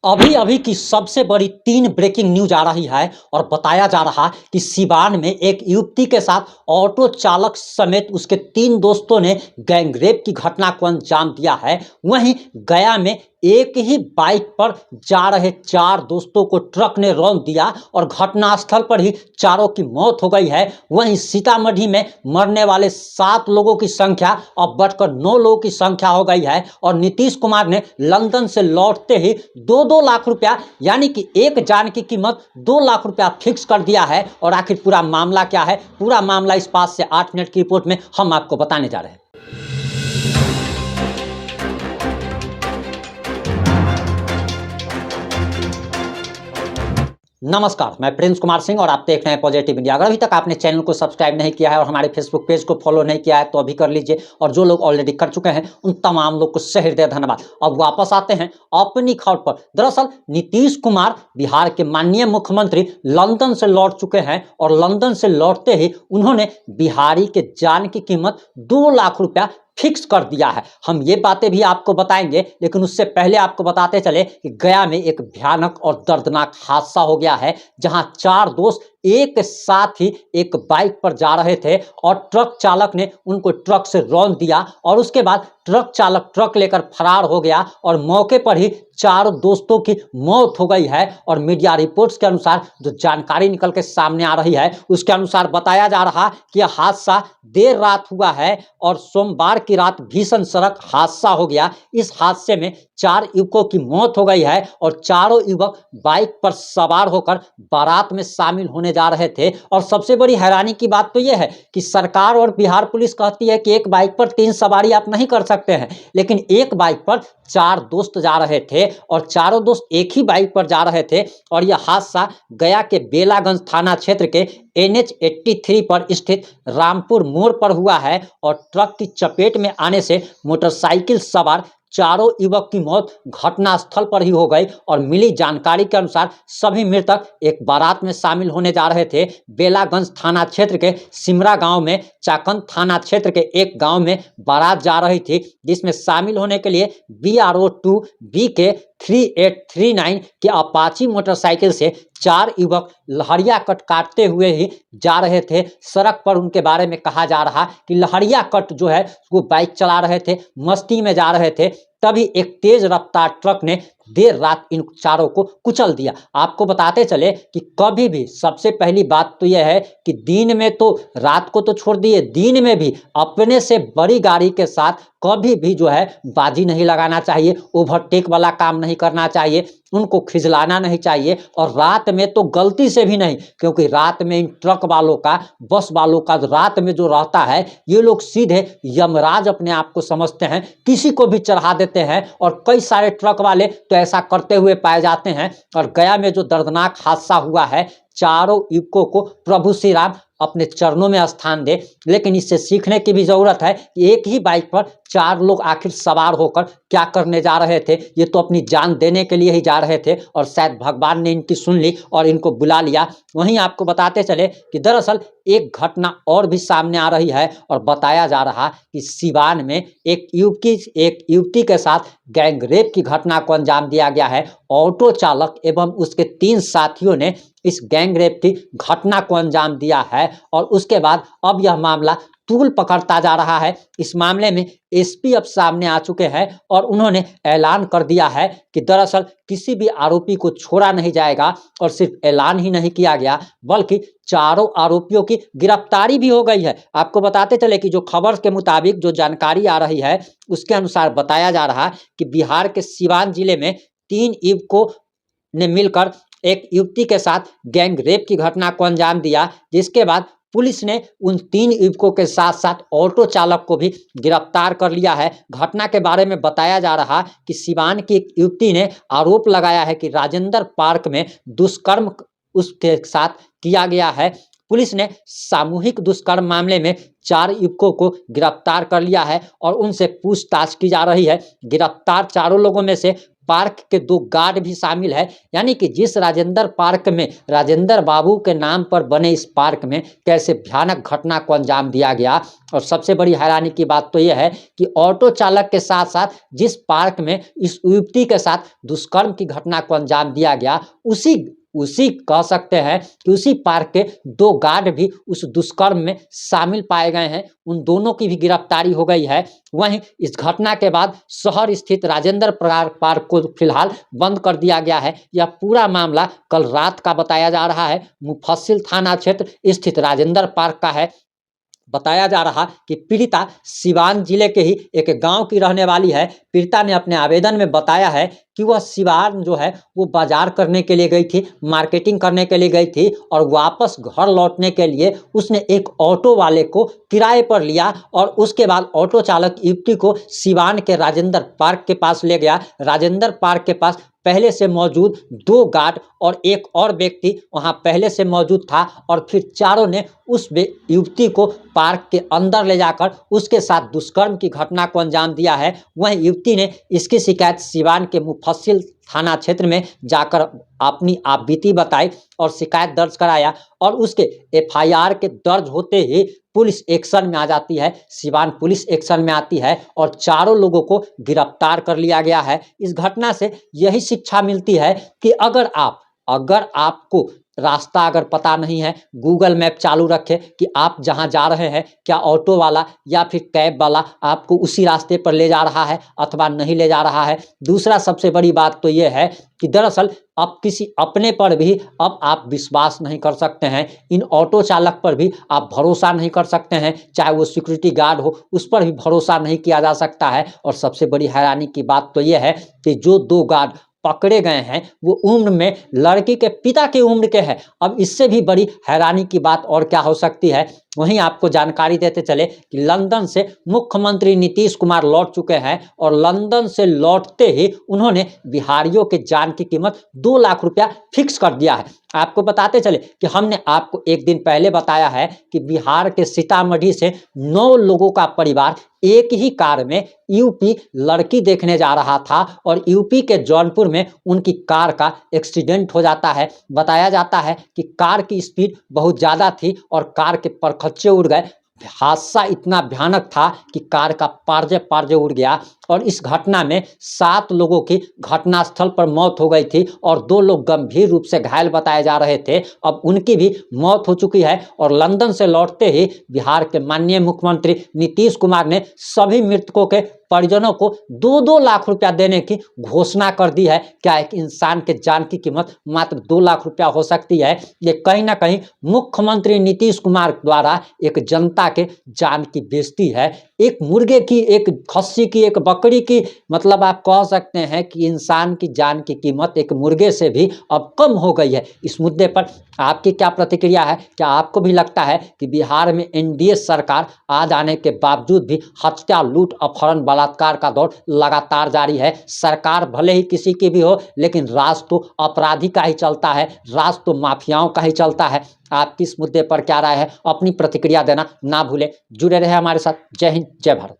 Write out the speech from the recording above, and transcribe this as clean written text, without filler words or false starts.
अभी अभी की सबसे बड़ी 3 ब्रेकिंग न्यूज आ रही है और बताया जा रहा कि सिवान में एक युवती के साथ ऑटो चालक समेत उसके 3 दोस्तों ने गैंगरेप की घटना को अंजाम दिया है। वहीं गया में एक ही बाइक पर जा रहे 4 दोस्तों को ट्रक ने रौंद दिया और घटनास्थल पर ही चारों की मौत हो गई है। वहीं सीतामढ़ी में मरने वाले 7 लोगों की संख्या अब बढ़कर 9 लोगों की संख्या हो गई है और नीतीश कुमार ने लंदन से लौटते ही 2-2 लाख रुपया यानी कि एक जान की कीमत 2 लाख रुपया फिक्स कर दिया है। और आखिर पूरा मामला क्या है, पूरा मामला इस 5 से 8 मिनट की रिपोर्ट में हम आपको बताने जा रहे हैं। नमस्कार, मैं प्रिंस कुमार सिंह और आप देख रहे हैं पॉजिटिव इंडिया। अगर अभी तक आपने चैनल को सब्सक्राइब नहीं किया है और हमारे फेसबुक पेज को फॉलो नहीं किया है तो अभी कर लीजिए, और जो लोग ऑलरेडी कर चुके हैं उन तमाम लोग को सहृदय धन्यवाद। अब वापस आते हैं अपनी खबर पर। दरअसल नीतीश कुमार बिहार के माननीय मुख्यमंत्री लंदन से लौट चुके हैं और लंदन से लौटते ही उन्होंने बिहारी के जान की कीमत 2 लाख रुपया फिक्स कर दिया है। हम ये बातें भी आपको बताएंगे, लेकिन उससे पहले आपको बताते चले कि गया में एक भयानक और दर्दनाक हादसा हो गया है, जहां 4 दोस्त एक साथ ही एक बाइक पर जा रहे थे और ट्रक चालक ने उनको ट्रक से रौंद दिया और उसके बाद ट्रक चालक ट्रक लेकर फरार हो गया और मौके पर ही 4 दोस्तों की मौत हो गई है। और मीडिया रिपोर्ट्स के अनुसार जो जानकारी निकल के सामने आ रही है उसके अनुसार बताया जा रहा कि यह हादसा देर रात हुआ है और सोमवार की रात भीषण सड़क हादसा हो गया। इस हादसे में 4 युवकों की मौत हो गई है और चारों युवक बाइक पर सवार होकर बारात में शामिल होने जा रहे थे। और सबसे बड़ी हैरानी की बात तो यह है कि सरकार और बिहार पुलिस कहती है कि एक बाइक पर 3 सवारी आप नहीं कर सकते हैं, लेकिन एक बाइक पर 4 दोस्त जा रहे थे और चारों दोस्त एक ही बाइक पर जा रहे थे। और यह हादसा गया के बेलागंज थाना क्षेत्र के NH 83 पर स्थित रामपुर मोड़ पर हुआ है और ट्रक की चपेट में आने से मोटरसाइकिल सवार चारों युवक की मौत घटनास्थल पर ही हो गई। और मिली जानकारी के अनुसार सभी मृतक एक बारात में शामिल होने जा रहे थे। बेलागंज थाना क्षेत्र के सिमरा गांव में चाकंद थाना क्षेत्र के एक गांव में बारात जा रही थी, जिसमें शामिल होने के लिए BRO 2 BK 3839 के अपाची मोटरसाइकिल से 4 युवक लहरिया कट काटते हुए ही जा रहे थे। सड़क पर उनके बारे में कहा जा रहा कि लहरिया कट जो है वो बाइक चला रहे थे, मस्ती में जा रहे थे, तभी एक तेज रफ्तार ट्रक ने देर रात इन चारों को कुचल दिया। आपको बताते चले कि कभी भी सबसे पहली बात तो यह है कि दिन में तो, रात को तो छोड़ दिए, दिन में भी अपने से बड़ी गाड़ी के साथ कभी भी जो है बाजी नहीं लगाना चाहिए, ओवरटेक वाला काम नहीं करना चाहिए, उनको खिजलाना नहीं चाहिए। और रात में तो गलती से भी नहीं, क्योंकि रात में इन ट्रक वालों का, बस वालों का रात में जो रहता है, ये लोग सीधे यमराज अपने आप को समझते हैं, किसी को भी चढ़ा देते हैं। और कई सारे ट्रक वाले तो ऐसा करते हुए पाए जाते हैं। और गया में जो दर्दनाक हादसा हुआ है, चारों युवकों को प्रभु श्री राम अपने चरणों में स्थान दे। लेकिन इससे सीखने की भी जरूरत है कि एक ही बाइक पर 4 लोग आखिर सवार होकर क्या करने जा रहे थे। ये तो अपनी जान देने के लिए ही जा रहे थे और शायद भगवान ने इनकी सुन ली और इनको बुला लिया। वहीं आपको बताते चले कि दरअसल एक घटना और भी सामने आ रही है और बताया जा रहा कि सिवान में एक युवती के साथ गैंगरेप की घटना को अंजाम दिया गया है। ऑटो चालक एवं उसके 3 साथियों ने इस गैंगरेप की घटना को अंजाम दिया है और उसके बाद अब यह मामला तूल पकड़ता जा रहा है। इस मामले में SP अब सामने आ चुके हैं और उन्होंने ऐलान कर दिया है कि दरअसल किसी भी आरोपी को छोड़ा नहीं जाएगा। और सिर्फ ऐलान ही नहीं किया गया बल्कि चारों आरोपियों की गिरफ्तारी भी हो गई है। आपको बताते चले कि जो खबर के मुताबिक जो जानकारी आ रही है उसके अनुसार बताया जा रहा कि बिहार के सिवान जिले में 3 युवकों ने मिलकर एक युवती के साथ गैंग रेप की घटना को अंजाम दिया, जिसके बाद पुलिस ने उन 3 युवकों के साथ साथ ऑटो चालक को भी गिरफ्तार कर लिया है। घटना के बारे में बताया जा रहा कि सिवान की एक युवती ने आरोप लगाया है कि राजेंद्र पार्क में दुष्कर्म उसके साथ किया गया है। पुलिस ने सामूहिक दुष्कर्म मामले में 4 युवकों को गिरफ्तार कर लिया है और उनसे पूछताछ की जा रही है। गिरफ्तार चारों लोगों में से पार्क के 2 गार्ड भी शामिल है। यानी कि जिस राजेंद्र पार्क में राजेंद्र बाबू के नाम पर बने इस पार्क में कैसे भयानक घटना को अंजाम दिया गया। और सबसे बड़ी हैरानी की बात तो यह है कि ऑटो चालक के साथ साथ जिस पार्क में इस युवती के साथ दुष्कर्म की घटना को अंजाम दिया गया, उसी उसी कह सकते हैं कि उसी पार्क के 2 गार्ड भी उस दुष्कर्म में शामिल पाए गए हैं। उन दोनों की भी गिरफ्तारी हो गई है। वहीं इस घटना के बाद शहर स्थित राजेंद्र पार्क को फिलहाल बंद कर दिया गया है। यह पूरा मामला कल रात का बताया जा रहा है। मुफस्सिल थाना क्षेत्र स्थित राजेंद्र पार्क का है। बताया जा रहा कि पीड़िता सिवान जिले के ही एक गांव की रहने वाली है। पीड़िता ने अपने आवेदन में बताया है कि वह सिवान जो है वो बाजार करने के लिए गई थी, मार्केटिंग करने के लिए गई थी और वापस घर लौटने के लिए उसने एक ऑटो वाले को किराए पर लिया और उसके बाद ऑटो चालक युवती को सिवान के राजेंद्र पार्क के पास ले गया। राजेंद्र पार्क के पास पहले से मौजूद 2 गार्ड और एक और व्यक्ति वहां पहले से मौजूद था और फिर चारों ने उस युवती को पार्क के अंदर ले जाकर उसके साथ दुष्कर्म की घटना को अंजाम दिया है। वहीं युवती ने इसकी शिकायत सिवान के मुफस्सिल थाना क्षेत्र में जाकर अपनी आपबीती बताई और शिकायत दर्ज कराया और उसके एफआईआर के दर्ज होते ही पुलिस एक्शन में आ जाती है। सिवान पुलिस एक्शन में आती है और चारों लोगों को गिरफ्तार कर लिया गया है। इस घटना से यही शिक्षा मिलती है कि अगर आपको रास्ता अगर पता नहीं है, गूगल मैप चालू रखें कि आप जहां जा रहे हैं क्या ऑटो वाला या फिर कैब वाला आपको उसी रास्ते पर ले जा रहा है अथवा नहीं ले जा रहा है। दूसरा सबसे बड़ी बात तो ये है कि दरअसल अब किसी अपने पर भी अब आप विश्वास नहीं कर सकते हैं। इन ऑटो चालक पर भी आप भरोसा नहीं कर सकते हैं, चाहे वो सिक्योरिटी गार्ड हो, उस पर भी भरोसा नहीं किया जा सकता है। और सबसे बड़ी हैरानी की बात तो ये है कि जो 2 गार्ड पकड़े गए हैं वो उम्र में लड़की के पिता की उम्र के हैं। अब इससे भी बड़ी हैरानी की बात और क्या हो सकती है। वहीं आपको जानकारी देते चले कि लंदन से मुख्यमंत्री नीतीश कुमार लौट चुके हैं और लंदन से लौटते ही उन्होंने बिहारियों के जान की कीमत 2 लाख रुपया फिक्स कर दिया है। आपको बताते चले कि हमने आपको एक दिन पहले बताया है कि बिहार के सीतामढ़ी से 9 लोगों का परिवार एक ही कार में यूपी लड़की देखने जा रहा था और यूपी के जौनपुर में उनकी कार का एक्सीडेंट हो जाता है। बताया जाता है कि कार की स्पीड बहुत ज़्यादा थी और कार के परखच्चे उड़ गए। हादसा इतना भयानक था कि कार का पार्जे उड़ गया और इस घटना में 7 लोगों की घटनास्थल पर मौत हो गई थी और 2 लोग गंभीर रूप से घायल बताए जा रहे थे। अब उनकी भी मौत हो चुकी है और लंदन से लौटते ही बिहार के माननीय मुख्यमंत्री नीतीश कुमार ने सभी मृतकों के परिजनों को 2-2 लाख रुपया देने की घोषणा कर दी है। क्या एक इंसान के जान की कीमत मात्र 2 लाख रुपया हो सकती है? ये कहीं ना कहीं मुख्यमंत्री नीतीश कुमार द्वारा एक जनता के जान की बेइज्जती है। एक मुर्गे की, एक खस्सी की, एक बकरी की, मतलब आप कह सकते हैं कि इंसान की जान की कीमत एक मुर्गे से भी अब कम हो गई है। इस मुद्दे पर आपकी क्या प्रतिक्रिया है? क्या आपको भी लगता है कि बिहार में एनडीए सरकार आ जाने के बावजूद भी हत्या, लूट, अपहरण, बलात्कार का दौर लगातार जारी है? सरकार भले ही किसी की भी हो, लेकिन राज तो अपराधी का ही चलता है, राज तो माफियाओं का ही चलता है। आपकी इस मुद्दे पर क्या राय है? अपनी प्रतिक्रिया देना ना भूलें। जुड़े रहे हमारे साथ। जय हिंद, जय भारत।